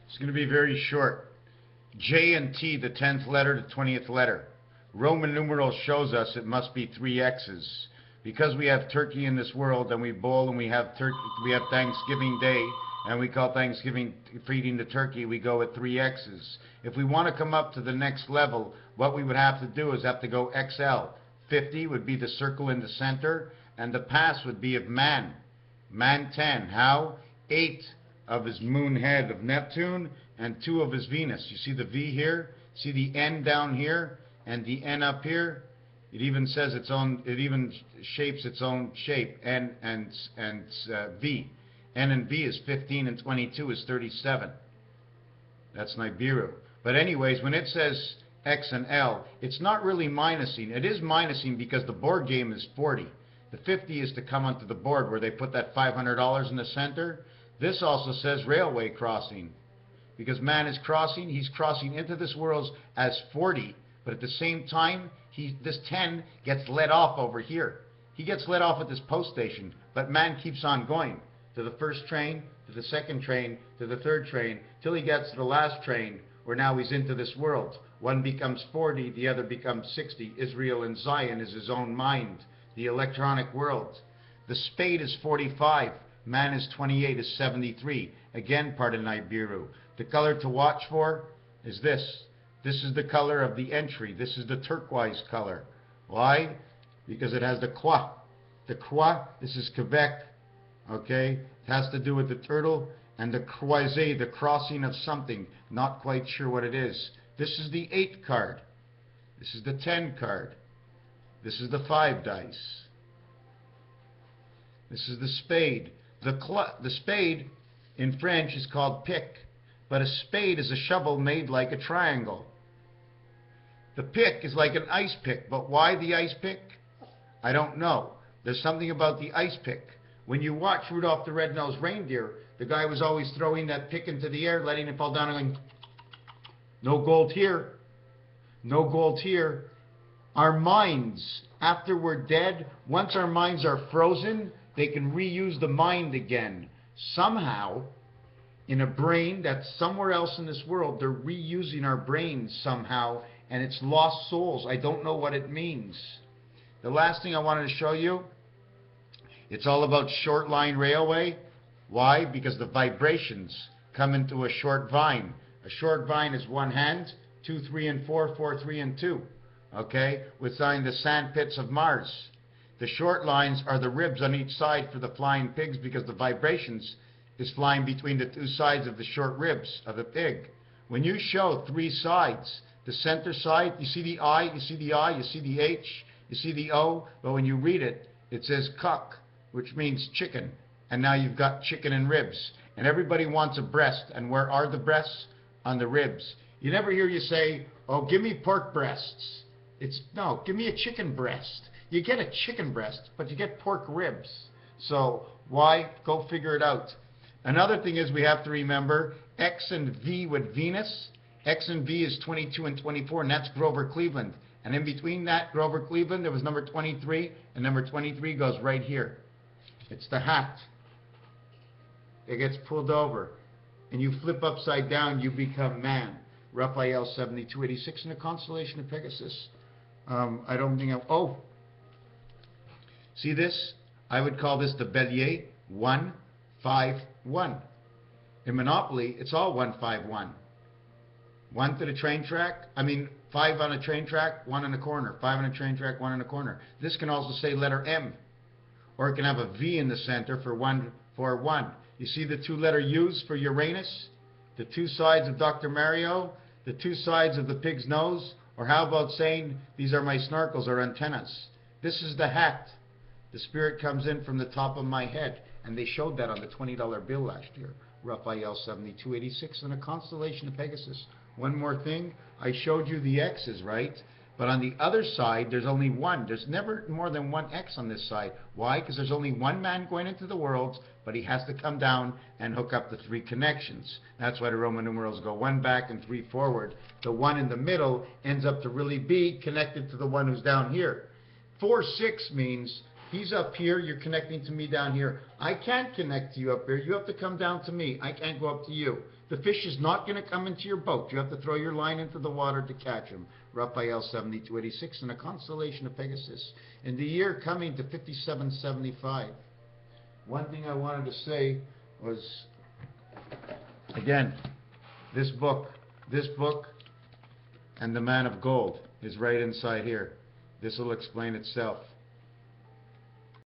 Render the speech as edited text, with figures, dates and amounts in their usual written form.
It's going to be very short. J and T, the 10th letter to 20th letter. Roman numeral shows us it must be 3 X's. Because we have turkey in this world, and we bowl, and we have Thanksgiving Day, and we call Thanksgiving feeding the turkey, we go with 3 X's. If we want to come up to the next level, what we would have to do is have to go XL. 50 would be the circle in the center, and the pass would be of man. Man 10. How? 8 of his moon head of Neptune, and 2 of his Venus. You see the V here? See the N down here, and the N up here? It even says its own, it even shapes its own shape, N and V. N and V is 15 and 22 is 37. That's Nibiru. But anyways, when it says X and L, it's not really minusing. It is minusing because the board game is 40. The 50 is to come onto the board where they put that $500 in the center. This also says railway crossing. Because man is crossing, he's crossing into this world as 40, but at the same time, this 10 gets let off over here. He gets let off at this post station, but man keeps on going to the first train, to the second train, to the third train, till he gets to the last train, where now he's into this world. One becomes 40, the other becomes 60. Israel and Zion is his own mind, the electronic world. The spade is 45, man is 28, is 73. Again, part of Nibiru. The color to watch for is this. This is the color of the entry. This is the turquoise color. Why? Because it has the croix. The croix, this is Quebec. Okay? It has to do with the turtle. And the croisé, the crossing of something. Not quite sure what it is. This is the 8 card. This is the 10 card. This is the 5 dice. This is the spade. The spade in French is called pick. But a spade is a shovel made like a triangle. The pick is like an ice pick, but why the ice pick? I don't know. There's something about the ice pick. When you watch Rudolph the Red-Nosed Reindeer, the guy was always throwing that pick into the air, letting it fall down and going, no gold here. No gold here. Our minds, after we're dead, once our minds are frozen, they can reuse the mind again. Somehow, in a brain that's somewhere else in this world, they're reusing our brains somehow, and it's lost souls. I don't know what it means. The last thing I wanted to show you, it's all about short line railway. Why? Because the vibrations come into a short vine. A short vine is one hand, 2, 3, and 4, 4, 3, and 2. Okay? With the sand pits of Mars. The short lines are the ribs on each side for the flying pigs because the vibrations is flying between the 2 sides of the short ribs of the pig. When you show 3 sides, the center side, you see the I, you see the I, you see the H, you see the O, but when you read it, it says cock, which means chicken. And now you've got chicken and ribs. And everybody wants a breast. And where are the breasts? On the ribs. You never hear you say, oh, give me pork breasts. No, give me a chicken breast. You get a chicken breast, but you get pork ribs. So why? Go figure it out. Another thing is we have to remember X and V with Venus. X and V is 22 and 24, and that's Grover Cleveland. And in between that, Grover Cleveland, there was number 23, and number 23 goes right here. It's the hat. It gets pulled over, and you flip upside down, you become man. Raphael 7286 in the constellation of Pegasus. I don't think see this? I would call this the Bélier 151. In Monopoly, it's all 151. 1 to the train track. 5 on a train track, 1 in a corner. 5 on a train track, 1 in a corner. This can also say letter M. Or it can have a V in the center for 1. You see the 2-letter U's for Uranus? The 2 sides of Dr. Mario? The 2 sides of the pig's nose? Or how about saying, these are my snorkels or antennas? This is the hat. The spirit comes in from the top of my head. And they showed that on the $20 bill last year. Raphael 7286 in a constellation of Pegasus. One more thing, I showed you the X's, right? But on the other side, there's only 1. There's never more than 1 X on this side. Why? Because there's only 1 man going into the world, but he has to come down and hook up the 3 connections. That's why the Roman numerals go 1 back and 3 forward. The 1 in the middle ends up to really be connected to the one who's down here. 4-6 means He's up here, you're connecting to me down here. I can't connect to you up here. You have to come down to me. I can't go up to you. The fish is not going to come into your boat. You have to throw your line into the water to catch him. Raphael 7286 in a constellation of Pegasus. In the year coming to 5775. One thing I wanted to say was, again, this book, and the Man of Gold is right inside here. This will explain itself.